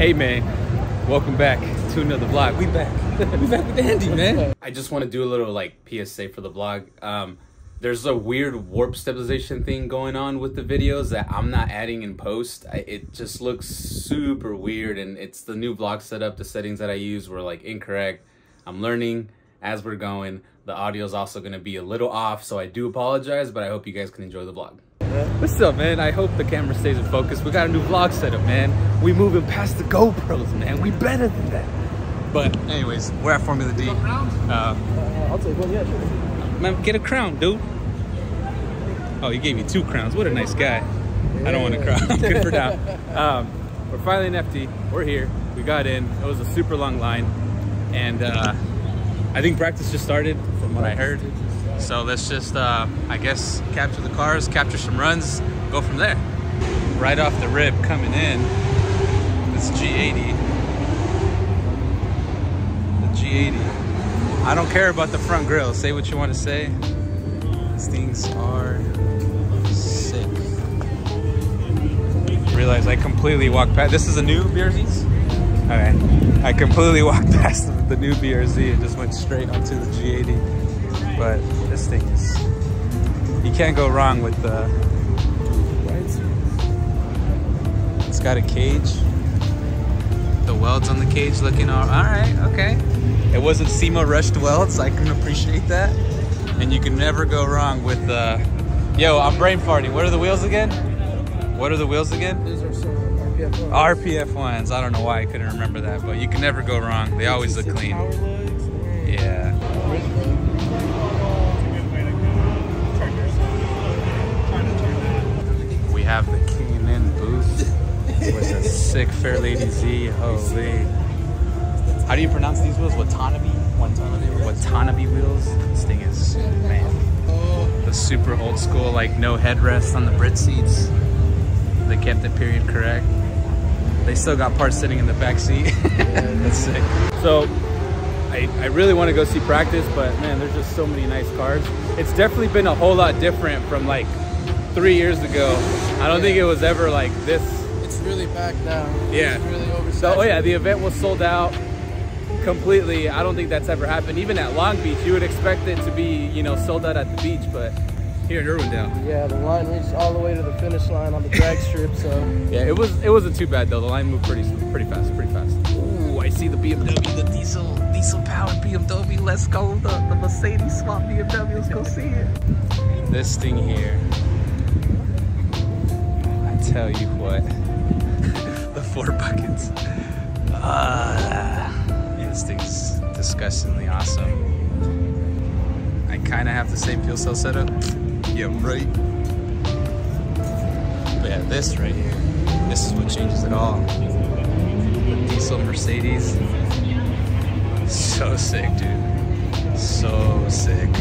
Hey man, welcome back to another vlog. We back. We back with Andy, man. I just want to do a little like PSA for the vlog. There's a weird warp stabilization thing going on with the videos that I'm not adding in post. It just looks super weird, and it's the new vlog setup. The settings that I use were like incorrect. I'm learning as we're going. The audio is also going to be a little off, so I do apologize, but I hope you guys can enjoy the vlog. What's up, man? I hope the camera stays in focus. We got a new vlog setup, man. We moving past the GoPros, man. We better than that. But anyways, we're at Formula D. I'll take one, yeah, sure. Man, get a crown, dude. Oh, he gave me 2 crowns. What a nice guy. Yeah. I don't want a crown. Good for now. We're finally in FD. We're here. We got in. It was a super long line. And I think practice just started from what I heard. So let's just, I guess, capture the cars, capture some runs, go from there. Right off the rip coming in, this G80. The G80. I don't care about the front grille. Say what you want to say. These things are sick. Realize I completely walked past. This is a new BRZs? Okay. I completely walked past the new BRZ and just went straight onto the G80. But this thing is, you can't go wrong with the, it's got a cage. The welds on the cage looking all right, okay. It wasn't SEMA rushed welds, I can appreciate that. And you can never go wrong with the, yo, I'm brain farting. What are the wheels again? What are the wheels again? These are some RPF ones. RPF ones, I don't know why I couldn't remember that, but you can never go wrong. They always look clean. Yeah. We have the K&N booth with a sick Fairlady Z. Holy. How do you pronounce these wheels? Watanabe? Watanabe wheels? This thing is, man. The super old school, like no headrest on the Brit seats. They kept it period correct. They still got parts sitting in the back seat. That's sick. So, I really want to go see practice, but man, there's just so many nice cars. It's definitely been a whole lot different from like 3 years ago. I don't think it was ever like this. It's really packed now. Yeah. It's really oversaturated. So, oh yeah, the event was sold out completely. I don't think that's ever happened. Even at Long Beach, you would expect it to be, you know, sold out at the beach, but here in Irwindale. Yeah, the line reached all the way to the finish line on the drag strip, so. Yeah, it wasn't too bad though. The line moved pretty fast. Ooh, I see the BMW, the diesel powered BMW. Let's go, the Mercedes swap BMW. Let's go see it. This thing here, I tell you what, the 4 buckets. This thing's disgustingly awesome. I kind of have the same fuel cell setup. Yeah, right. But yeah, this right here, this is what changes it all. The diesel Mercedes. So sick, dude. So sick.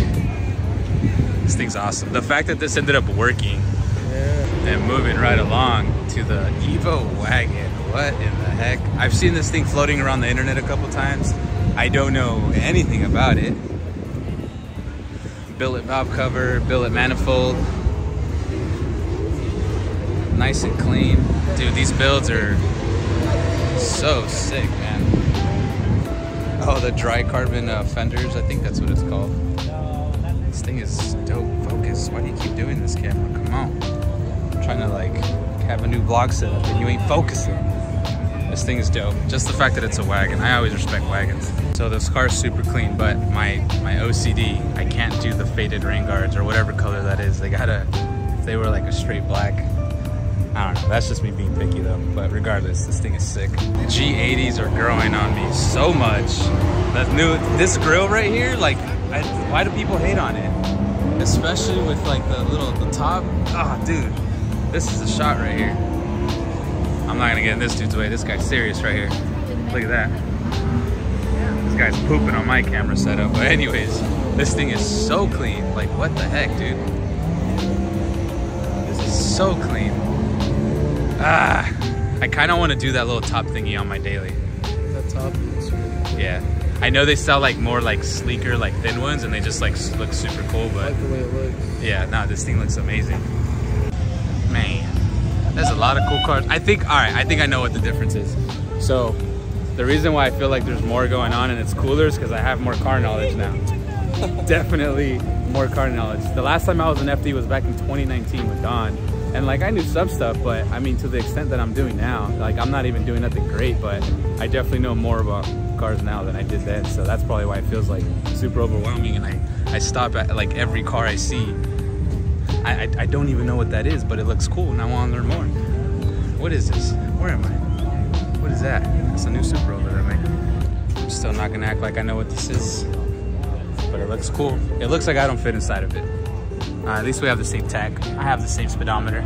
This thing's awesome. The fact that this ended up working and moving right along to the Evo wagon. What in the heck? I've seen this thing floating around the internet a couple times. I don't know anything about it. Billet valve cover, billet manifold. Nice and clean. Dude, these builds are so sick, man. Oh, the dry carbon fenders, I think that's what it's called. This thing is dope. Focus. Why do you keep doing this, camera? Come on. I'm trying to like have a new vlog setup and you ain't focusing. This thing is dope. Just the fact that it's a wagon. I always respect wagons. So this car's super clean, but my OCD, I can't do the faded rain guards or whatever color that is. They gotta, if they were like a straight black, I don't know. That's just me being picky though. But regardless, this thing is sick. The G80s are growing on me so much. This grill right here, like, why do people hate on it? Especially with like the top. Oh, dude, this is a shot right here. I'm not gonna get in this dude's way. This guy's serious right here. Look at that. This guy's pooping on my camera setup. But anyways, this thing is so clean. Like, what the heck, dude? This is so clean. I kind of want to do that little top thingy on my daily. That top looks really cool. Yeah. I know they sell like more like sleeker, like thin ones, and they just like look super cool, but I like the way it looks. Yeah, no, this thing looks amazing. Man. There's a lot of cool cars. I think I know what the difference is. So the reason why I feel like there's more going on and it's cooler is because I have more car knowledge now. Definitely more car knowledge. The last time I was in FD was back in 2019 with Don. And like I knew some stuff, but I mean to the extent that I'm doing now, like I'm not even doing nothing great, but I definitely know more about cars now than I did then. So that's probably why it feels like super overwhelming, and I stop at like every car I see. I don't even know what that is, but it looks cool and I want to learn more. What is this? Where am I? What is that? It's a new Supra over there, man. I'm still not gonna act like I know what this is, but it looks cool. It looks like I don't fit inside of it. At least we have the same tech. I have the same speedometer.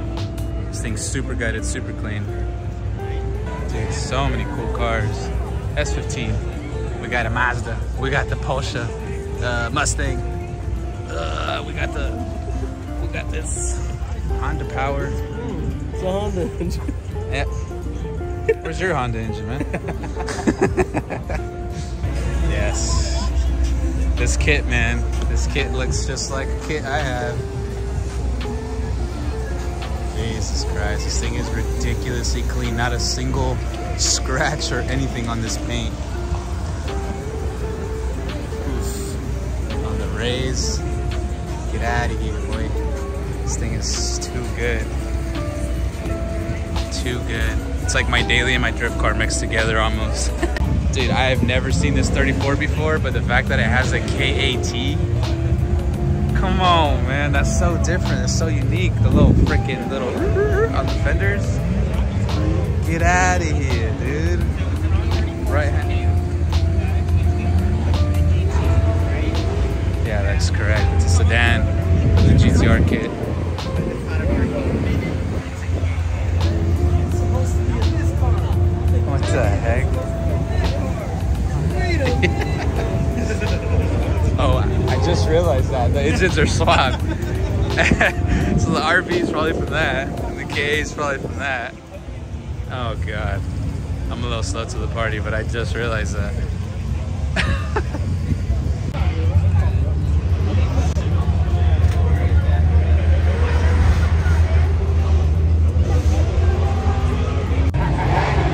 This thing's super good. It's super clean. Dude, so many cool cars. S15. We got a Mazda. We got the Porsche Mustang. We got this Honda Power. It's a Honda engine. Yeah. Where's your Honda engine, man? Yes. This kit, man. This kit looks just like a kit I have. Jesus Christ, this thing is ridiculously clean. Not a single scratch or anything on this paint. Oof. On the rays. Get out of here, boy. This thing is too good. Too good. It's like my daily and my drift car mixed together almost. Dude, I have never seen this 34 before, but the fact that it has a KAT, come on, man, that's so different. It's so unique. The little freaking little on the fenders. Get out of here, dude. Right hand. Yeah, that's correct. It's a sedan with a GTR kit. What the heck? Oh, I just realized that the engines are swapped. So the RV is probably from that, and the KA is probably from that. Oh god, I'm a little slow to the party, but I just realized that.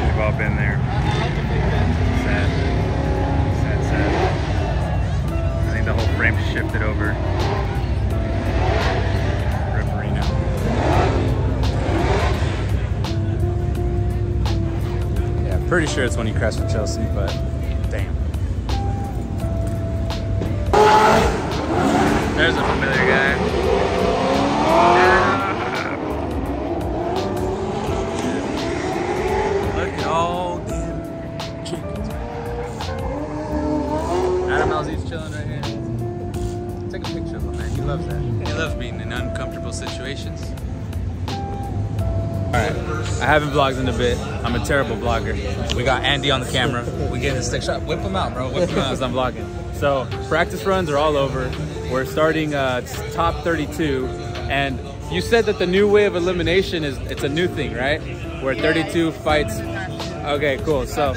We've all been there. Frame shifted over. Ripperino. Yeah, I'm pretty sure it's when you crash with Chelsea, but damn. There's a familiar guy. Look at all them chickens. Adam Alzi's chilling right here. Take a picture of him, man. He loves that. He loves being in uncomfortable situations. Alright, I haven't vlogged in a bit. I'm a terrible vlogger. We got Andy on the camera. We getting a stick shot. Whip him out, bro. Whip him out as I'm vlogging. So, practice runs are all over. We're starting top 32. And you said that the new way of elimination is, it's a new thing, right? Where 32 fights. Okay, cool. So,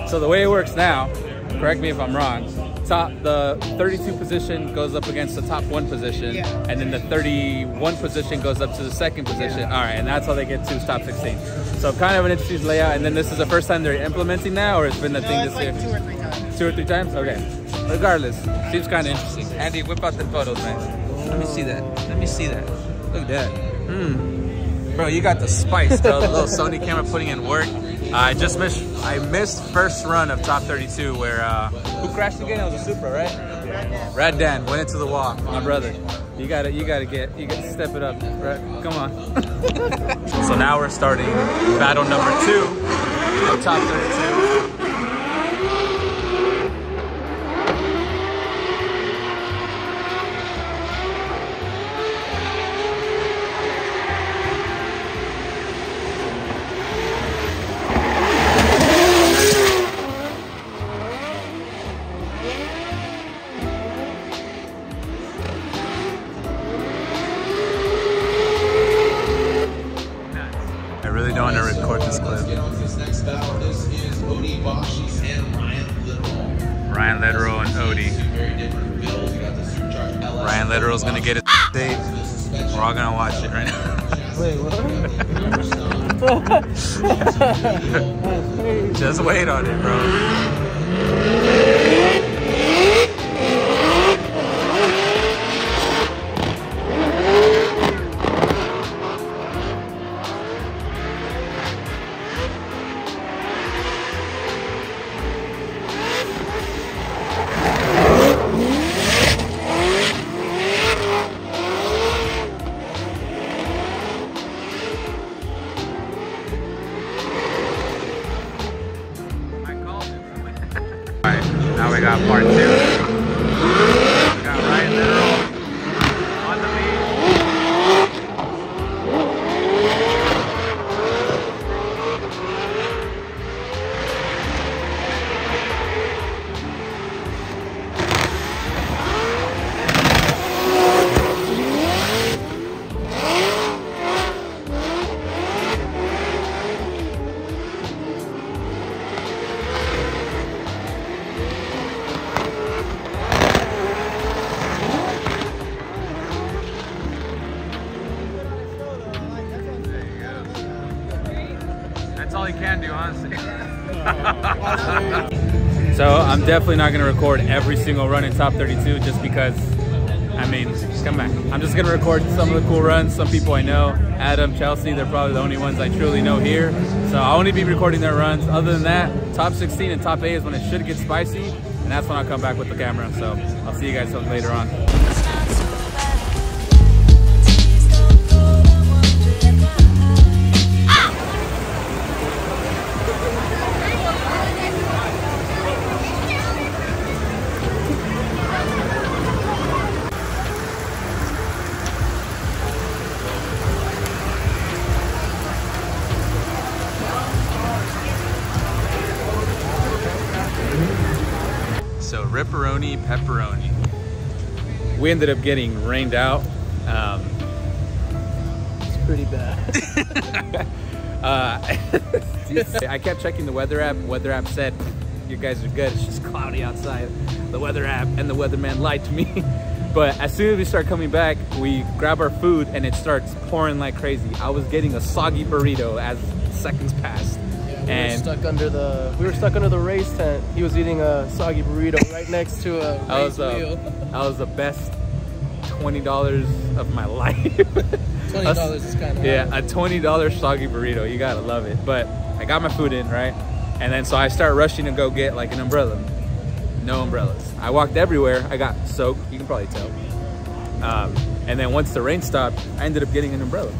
so the way it works now, correct me if I'm wrong, the 32 position goes up against the top 1 position, and then the 31 position goes up to the 2nd position. All right, and that's how they get to top 16. So kind of an interesting layout. And then this is the first time they're implementing that, or it's been the thing this year? 2 or 3 times. 2 or 3 times? Okay. Regardless, seems kind of interesting. Andy, whip out the photos, man. Let me see that. Let me see that. Look at that. Bro, you got the spice, bro. The little Sony camera putting in work. I missed first run of top 32 where who crashed again? It was a Supra, right? Red Dan went into the wall. My brother, you gotta step it up, right? Come on. So now we're starting battle number 2 of top 32. Ryan Lederer and Odie. Ryan Lederer's gonna get his date. We're all gonna watch it right now. Wait, what? Just wait on it, bro. Now we got part 2. We got Ryan Literal on the lead. That's all you can do, honestly. So I'm definitely not gonna record every single run in top 32 just because, I mean, come back. I'm just gonna record some of the cool runs, some people I know. Adam, Chelsea, they're probably the only ones I truly know here. So I'll only be recording their runs. Other than that, top 16 and top 8 is when it should get spicy, and that's when I'll come back with the camera. So I'll see you guys later on. So ripperoni, pepperoni. We ended up getting rained out. It's pretty bad. I kept checking the weather app. Weather app said, you guys are good. It's just cloudy outside. The weather app and the weatherman lied to me. But as soon as we start coming back, we grab our food and it starts pouring like crazy. I was getting a soggy burrito as seconds passed. We were stuck under the race tent. He was eating a soggy burrito right next to a race wheel. That was the best $20 of my life. $20 is kind of yeah, a $20 soggy burrito. You gotta love it. But I got my food in, right? And then so I start rushing to go get like an umbrella. No umbrellas. I walked everywhere. I got soaked. You can probably tell. And then once the rain stopped, I ended up getting an umbrella.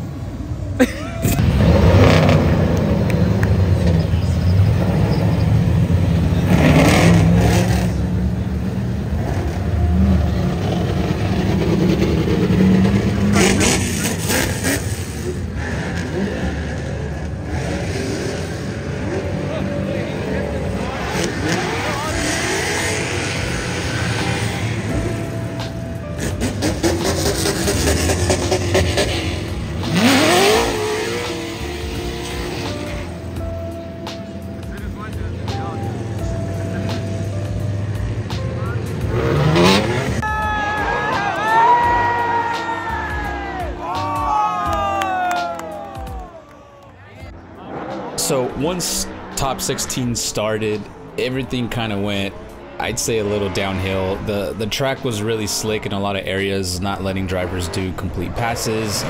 So once top 16 started, everything kind of went, I'd say, a little downhill. The track was really slick in a lot of areas, not letting drivers do complete passes.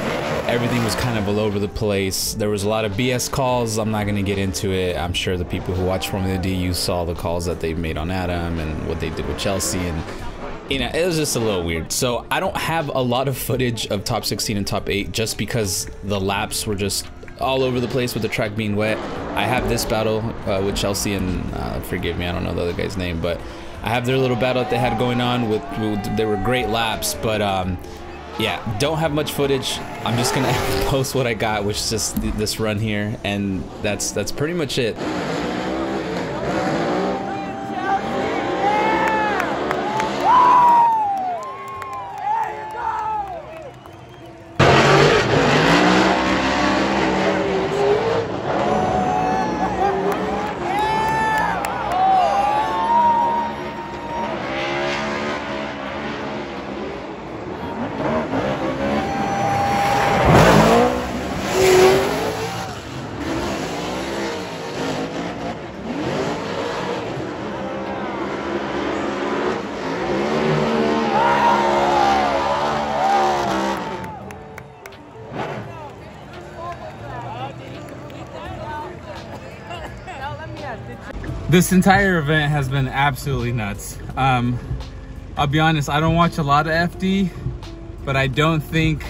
Everything was kind of all over the place. There was a lot of BS calls. I'm not going to get into it. I'm sure the people who watch Formula D, you saw the calls that they made on Adam and what they did with Chelsea, and you know, it was just a little weird. So I don't have a lot of footage of top 16 and top 8 just because the laps were just all over the place with the track being wet. I have this battle with Chelsea and forgive me, I don't know the other guy's name, but I have their little battle that they had going on with they were great laps, but yeah, don't have much footage. I'm just gonna post what I got, which is just this run here, and that's pretty much it. This entire event has been absolutely nuts. I'll be honest, I don't watch a lot of FD, but I don't think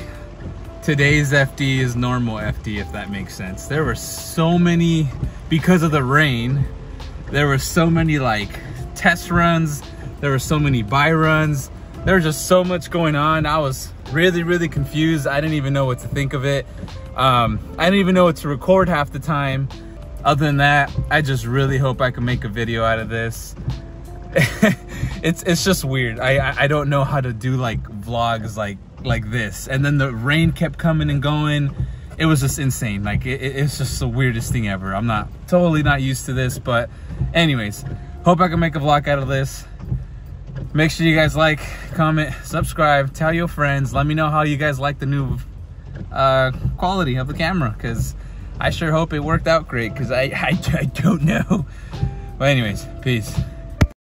today's FD is normal FD, if that makes sense. There were so many, because of the rain, there were so many like test runs, there were so many buy runs, there was just so much going on. I was really confused. I didn't even know what to think of it. I didn't even know what to record half the time. Other than that, I just really hope I can make a video out of this. It's just weird. I don't know how to do like vlogs like this. And then the rain kept coming and going. It was just insane. Like it's just the weirdest thing ever. I'm totally not used to this, but anyways, hope I can make a vlog out of this. Make sure you guys like, comment, subscribe, tell your friends. Let me know how you guys like the new quality of the camera, because I sure hope it worked out great, because I don't know. But anyways, peace.